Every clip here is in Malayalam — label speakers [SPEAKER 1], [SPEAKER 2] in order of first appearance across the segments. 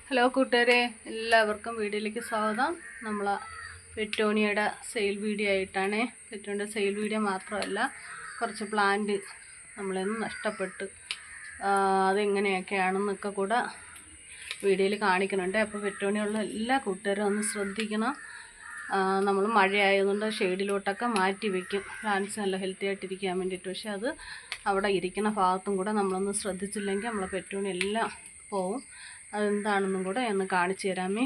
[SPEAKER 1] ഹലോ കൂട്ടുകാരെ, എല്ലാവർക്കും വീഡിയോയിലേക്ക് സ്വാഗതം. നമ്മൾ പെറ്റോണിയയുടെ സെയിൽ വീഡിയോ ആയിട്ടാണ്. പെറ്റോണിയുടെ സെയിൽ വീഡിയോ മാത്രമല്ല, കുറച്ച് പ്ലാന്റ് നമ്മളൊന്ന് നഷ്ടപ്പെട്ട് അതെങ്ങനെയൊക്കെയാണെന്നൊക്കെ കൂടെ വീഡിയോയിൽ കാണിക്കുന്നുണ്ട്. അപ്പോൾ പെറ്റോണിയുള്ള എല്ലാ കൂട്ടുകാരും ഒന്ന് ശ്രദ്ധിക്കണം. നമ്മൾ മഴയായതുകൊണ്ട് ഷെയ്ഡിലോട്ടൊക്കെ മാറ്റി വയ്ക്കും പ്ലാന്റ്സ് നല്ല ഹെൽത്തി ആയിട്ടിരിക്കാൻ വേണ്ടിയിട്ട്. പക്ഷേ അത് അവിടെ ഇരിക്കുന്ന ഭാഗത്തും കൂടെ നമ്മളൊന്ന് ശ്രദ്ധിച്ചില്ലെങ്കിൽ നമ്മളെ പെറ്റോണി എല്ലാം പോവും. അതെന്താണെന്നും കൂടെ ഒന്ന് കാണിച്ചു തരാമേ.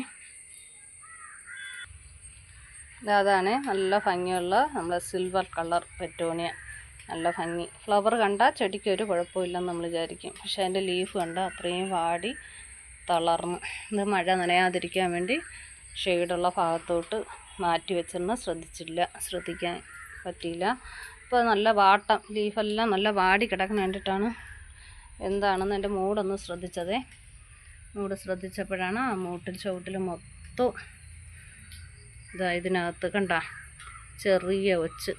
[SPEAKER 1] അതാണ് നല്ല ഭംഗിയുള്ള നമ്മളെ സിൽവർ കളർ പെറ്റോണിയ. നല്ല ഭംഗി. ഫ്ലവർ കണ്ടാൽ ചെടിക്ക് ഒരു കുഴപ്പമില്ലെന്ന് നമ്മൾ വിചാരിക്കും. പക്ഷേ അതിൻ്റെ ലീഫ് കണ്ടാൽ അത്രയും വാടി തളർന്ന്. ഇത് മഴ നനയാതിരിക്കാൻ വേണ്ടി ഷെയ്ഡുള്ള ഭാഗത്തോട്ട് മാറ്റി വെച്ചിരുന്ന് ശ്രദ്ധിക്കാൻ പറ്റിയില്ല. ഇപ്പോൾ നല്ല വാട്ടം, ലീഫെല്ലാം നല്ല വാടി കിടക്കുന്ന കണ്ടിട്ടാണ് എന്താണെന്ന് എൻ്റെ മൂടൊന്ന് ശ്രദ്ധിച്ചതേ. മൂട് ശ്രദ്ധിച്ചപ്പോഴാണ് ആ മൂട്ടിൽ ചുവട്ടിൽ മൊത്തം ഇതിനകത്ത് കണ്ട ചെറിയ ഒച്ച്,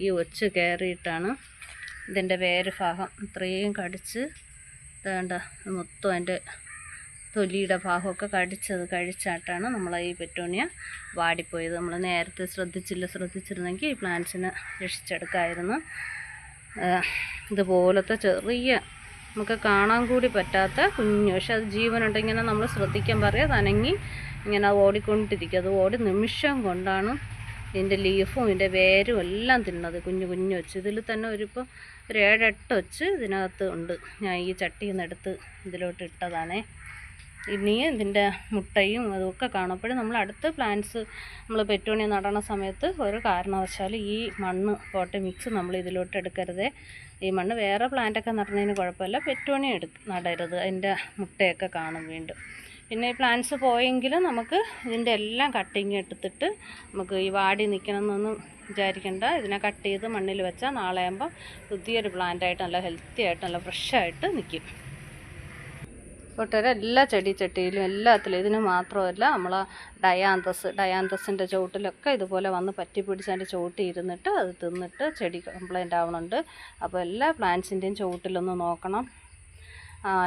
[SPEAKER 1] ഈ ഒച്ച് കയറിയിട്ടാണ് ഇതിൻ്റെ വേര് ഭാഗം ഇത്രയും കടിച്ച് വേണ്ട മൊത്തം അതിൻ്റെ തൊലിയുടെ ഭാഗമൊക്കെ കഴിച്ചായിട്ടാണ് നമ്മൾ ഈ പെറ്റോണിയ വാടിപ്പോയത്. നമ്മൾ നേരത്തെ ശ്രദ്ധിച്ചിരുന്നെങ്കിൽ ഈ പ്ലാന്റ്സിനെ രക്ഷിച്ചെടുക്കാമായിരുന്നു. ഇതുപോലത്തെ ചെറിയ നമുക്ക് കാണാൻ കൂടി പറ്റാത്ത കുഞ്ഞു, പക്ഷെ അത് ജീവനുണ്ട്. ഇങ്ങനെ നമ്മൾ ശ്രദ്ധിക്കാൻ പറയാം, തനങ്ങി ഇങ്ങനെ ഓടിക്കൊണ്ടിരിക്കും. അത് ഓടി നിമിഷം കൊണ്ടാണ് ഇതിൻ്റെ ലീഫും ഇതിൻ്റെ വേരും എല്ലാം തിന്നത്. കുഞ്ഞു വെച്ച് ഇതിൽ തന്നെ ഒരു 7-8 വെച്ച് ഇതിനകത്ത് ഉണ്ട്. ഞാൻ ഈ ചട്ടിയിൽ നിന്ന് എടുത്ത് ഇതിലോട്ട് ഇട്ടതാണേ. ഇനിയും ഇതിൻ്റെ മുട്ടയും അതൊക്കെ കാണുമ്പോഴും നമ്മൾ അടുത്ത പ്ലാന്റ്സ് നമ്മൾ പെറ്റോണിയ നടണ സമയത്ത് ഒരു കാരണവശാലും ഈ മണ്ണ് പോട്ടെ മിക്സ് നമ്മൾ ഇതിലോട്ട് എടുക്കരുതേ. ഈ മണ്ണ് വേറെ പ്ലാന്റൊക്കെ നടന്നതിന് കുഴപ്പമില്ല, പെറ്റോണിയ നടരുത്. അതിൻ്റെ മുട്ടയൊക്കെ കാണും വീണ്ടും. പിന്നെ ഈ പ്ലാന്റ്സ് പോയെങ്കിലും നമുക്ക് ഇതിൻ്റെ എല്ലാം കട്ടിങ് എടുത്തിട്ട് നമുക്ക് ഈ വാടി നിൽക്കണമെന്നൊന്നും വിചാരിക്കേണ്ട. ഇതിനെ കട്ട് ചെയ്ത് മണ്ണിൽ വെച്ചാൽ നാളെ ആകുമ്പോൾ പുതിയൊരു പ്ലാന്റായിട്ട് നല്ല ഹെൽത്തി ആയിട്ട് നല്ല ഫ്രഷായിട്ട് നിൽക്കും. കൂട്ടുകാരെ, എല്ലാ ചെടിച്ചട്ടിയിലും എല്ലാത്തിലും, ഇതിന് മാത്രമല്ല നമ്മൾ ഡയാന്തസിൻ്റെ ചുവട്ടിലൊക്കെ ഇതുപോലെ വന്ന് പറ്റി പിടിച്ച് അതിൻ്റെ ചുവട്ടിൽ ഇരുന്നിട്ട് അത് തിന്നിട്ട് ചെടി കംപ്ലൈൻ്റ് ആവണുണ്ട്. അപ്പോൾ എല്ലാ പ്ലാന്റ്സിൻ്റെയും ചുവട്ടിലൊന്ന് നോക്കണം.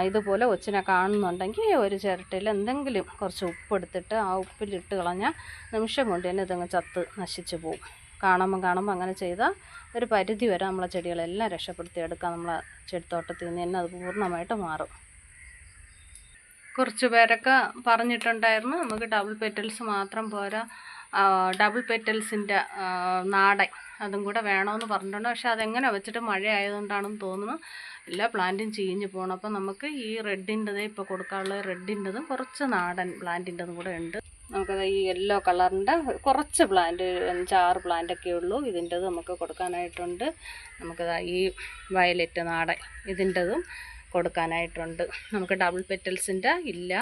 [SPEAKER 1] ഇതുപോലെ ഒച്ചിനെ കാണുന്നുണ്ടെങ്കിൽ ഒരു ചിരട്ടയിൽ എന്തെങ്കിലും കുറച്ച് ഉപ്പെടുത്തിട്ട് ആ ഉപ്പിലിട്ട് കളഞ്ഞാൽ നിമിഷം കൊണ്ട് തന്നെ ഇതങ്ങ് ചത്ത് നശിച്ചു പോകും. കാണുമ്പോൾ അങ്ങനെ ചെയ്താൽ ഒരു പരിധി വരെ നമ്മളെ ചെടികളെല്ലാം രക്ഷപ്പെടുത്തിയെടുക്കാം. നമ്മളെ ചെടിത്തോട്ടത്തിൽ നിന്ന് തന്നെ അത് പൂർണ്ണമായിട്ട് മാറും. കുറച്ച് പേരൊക്കെ പറഞ്ഞിട്ടുണ്ടായിരുന്നു നമുക്ക് ഡബിൾ പെറ്റൽസ് മാത്രം പോരാ, ഡബിൾ പെറ്റൽസിൻ്റെ നാടൻ അതും കൂടെ വേണമെന്ന് പറഞ്ഞിട്ടുണ്ട്. പക്ഷേ അതെങ്ങനെ വെച്ചിട്ട് മഴ ആയതുകൊണ്ടാണെന്ന് തോന്നുന്നു എല്ലാ പ്ലാന്റും ചീഞ്ഞ് പോകണം. അപ്പോൾ നമുക്ക് ഈ റെഡിൻ്റെതേ ഇപ്പോൾ കൊടുക്കാനുള്ള റെഡിൻ്റെതും കുറച്ച് നാടൻ പ്ലാന്റിൻ്റെതും കൂടെ ഉണ്ട്. നമുക്കത് ഈ യെല്ലോ കളറിൻ്റെ കുറച്ച് പ്ലാന്റ് 5-6 പ്ലാന്റൊക്കെ ഉള്ളൂ. ഇതിൻ്റെത് നമുക്ക് കൊടുക്കാനായിട്ടുണ്ട്. നമുക്കത് ഈ വയലറ്റ് നാടൻ ഇതിൻ്റെതും കൊടുക്കാനായിട്ടുണ്ട്. നമുക്ക് ഡബിൾ പെറ്റൽസിൻ്റെ ഇല്ല,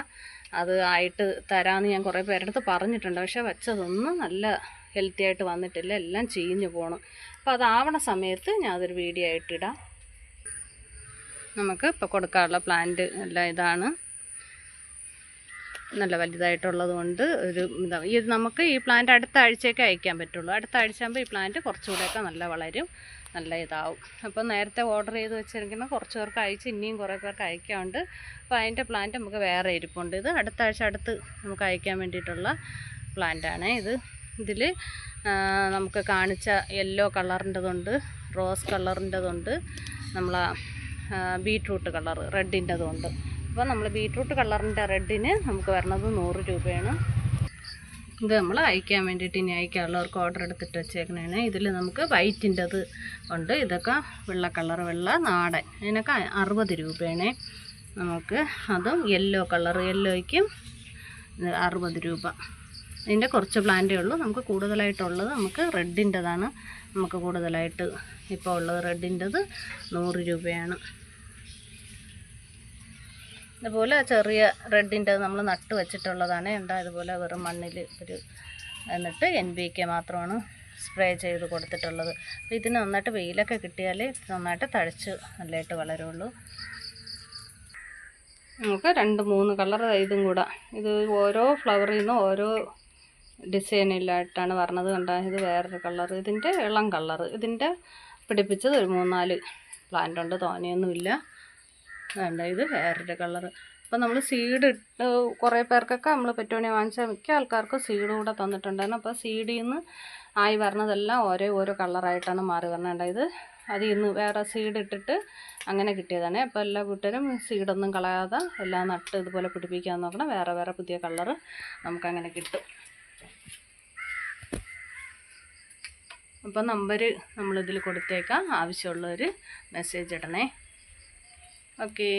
[SPEAKER 1] അത് ആയിട്ട് തരാമെന്ന് ഞാൻ കുറേ പേരെടുത്ത് പറഞ്ഞിട്ടുണ്ട്. പക്ഷേ വെച്ചതൊന്നും നല്ല ഹെൽത്തി ആയിട്ട് വന്നിട്ടില്ല, എല്ലാം ചീഞ്ഞു പോകണം. അപ്പോൾ അതാവണ സമയത്ത് ഞാൻ അതൊരു വീഡിയോ ആയിട്ടിടാം. നമുക്ക് ഇപ്പോൾ കൊടുക്കാനുള്ള പ്ലാന്റ് എല്ലാം ഇതാണ്. നല്ല വലുതായിട്ടുള്ളത് കൊണ്ട് ഇത് നമുക്ക് ഈ പ്ലാന്റ് അടുത്ത ആഴ്ചയൊക്കെ അയക്കാൻ പറ്റുള്ളൂ. അടുത്ത ആഴ്ച ആകുമ്പോൾ ഈ പ്ലാന്റ് കുറച്ചുകൂടെയൊക്കെ നല്ല വളരും, നല്ല ഇതാവും. അപ്പോൾ നേരത്തെ ഓർഡർ ചെയ്ത് വെച്ചിരിക്കുന്ന കുറച്ച് പേർക്ക് അയച്ച് ഇനിയും കുറേ പേർക്ക് അയക്കാനുണ്ട്. അപ്പോൾ അതിൻ്റെ പ്ലാന്റ് നമുക്ക് വേറെ ഇരിപ്പുണ്ട്. ഇത് അടുത്ത ആഴ്ച നമുക്ക് അയക്കാൻ വേണ്ടിയിട്ടുള്ള പ്ലാന്റാണ് ഇത്. ഇതിൽ നമുക്ക് കാണിച്ച യെല്ലോ കളറിൻ്റെതുണ്ട്, റോസ് കളറിൻ്റെതുണ്ട്, നമ്മളെ ബീട്രൂട്ട് കളർ റെഡിൻ്റെതുണ്ട്. അപ്പോൾ നമ്മൾ ബീട്രൂട്ട് കളറിൻ്റെ റെഡിന് നമുക്ക് വരണത് 100 രൂപയാണ്. ഇത് നമ്മൾ അയക്കാൻ വേണ്ടിയിട്ട് ഇനി അയക്കാനുള്ളവർക്ക് ഓർഡർ എടുത്തിട്ട് വെച്ചേക്കണേണ്. ഇതിൽ നമുക്ക് വൈറ്റിൻ്റെത് ഉണ്ട്, ഇതൊക്കെ വെള്ള കളർ വെള്ള നാടൻ, ഇതിനൊക്കെ 60 രൂപയാണ്. നമുക്ക് അതും യെല്ലോ കളർ, യെല്ലോയ്ക്കും 60 രൂപ. ഇതിൻ്റെ കുറച്ച് പ്ലാന്റേ ഉള്ളൂ. നമുക്ക് കൂടുതലായിട്ടുള്ളത് നമുക്ക് റെഡിൻ്റെതാണ്. നമുക്ക് കൂടുതലായിട്ട് ഇപ്പോൾ ഉള്ളത് റെഡിൻ്റെത് 100 രൂപയാണ്. ഇതുപോലെ ചെറിയ റെഡിൻ്റെത് നമ്മൾ നട്ട് വെച്ചിട്ടുള്ളതാണ്. ഇതുപോലെ വെറും മണ്ണിൽ എന്നിട്ട് NPK മാത്രമാണ് സ്പ്രേ ചെയ്ത് കൊടുത്തിട്ടുള്ളത്. അപ്പോൾ ഇതിന് നന്നായിട്ട് വെയിലൊക്കെ കിട്ടിയാൽ നന്നായിട്ട് തഴച്ച് നല്ലതായിട്ട് വളരുള്ളൂ. നമുക്ക് 2-3 കളർ ഇതും കൂടെ, ഇത് ഓരോ ഫ്ലവറിൽ നിന്നും ഓരോ ഡിസൈനിലായിട്ടാണ് പറഞ്ഞത്. ഇത് വേറൊരു കളർ, ഇതിൻ്റെ ഇളം കളർ. ഇതിൻ്റെ പിടിപ്പിച്ചത് ഒരു 3-4 പ്ലാന്റ് ഉണ്ട്, തോനെയൊന്നുമില്ല. വേണ്ട, ഇത് വേറൊരു കളർ. അപ്പോൾ നമ്മൾ സീഡ് ഇട്ട് കുറേ പേർക്കൊക്കെ നമ്മൾ പെറ്റോണിയ വാങ്ങിച്ചാൽ മിക്ക ആൾക്കാർക്ക് സീഡ് കൂടെ തന്നിട്ടുണ്ടായിരുന്നു. അപ്പോൾ സീഡിൽ നിന്ന് ആയി വരണതെല്ലാം ഓരോ കളറായിട്ടാണ് മാറി വരണത്. ഇത് അതിൽ നിന്ന് വേറെ സീഡ് ഇട്ടിട്ട് അങ്ങനെ കിട്ടിയതാണ്. അപ്പോൾ എല്ലാ കൂട്ടരും സീഡൊന്നും കളയാതെ എല്ലാം നട്ട് ഇതുപോലെ പിടിപ്പിക്കാൻ നോക്കണം. വേറെ പുതിയ കളറ് നമുക്കങ്ങനെ കിട്ടും. അപ്പോൾ നമ്പർ നമ്മളിതിൽ കൊടുത്തേക്കാം. ആവശ്യമുള്ളവർ മെസ്സേജ് ഇടണേ. ഓക്കേ.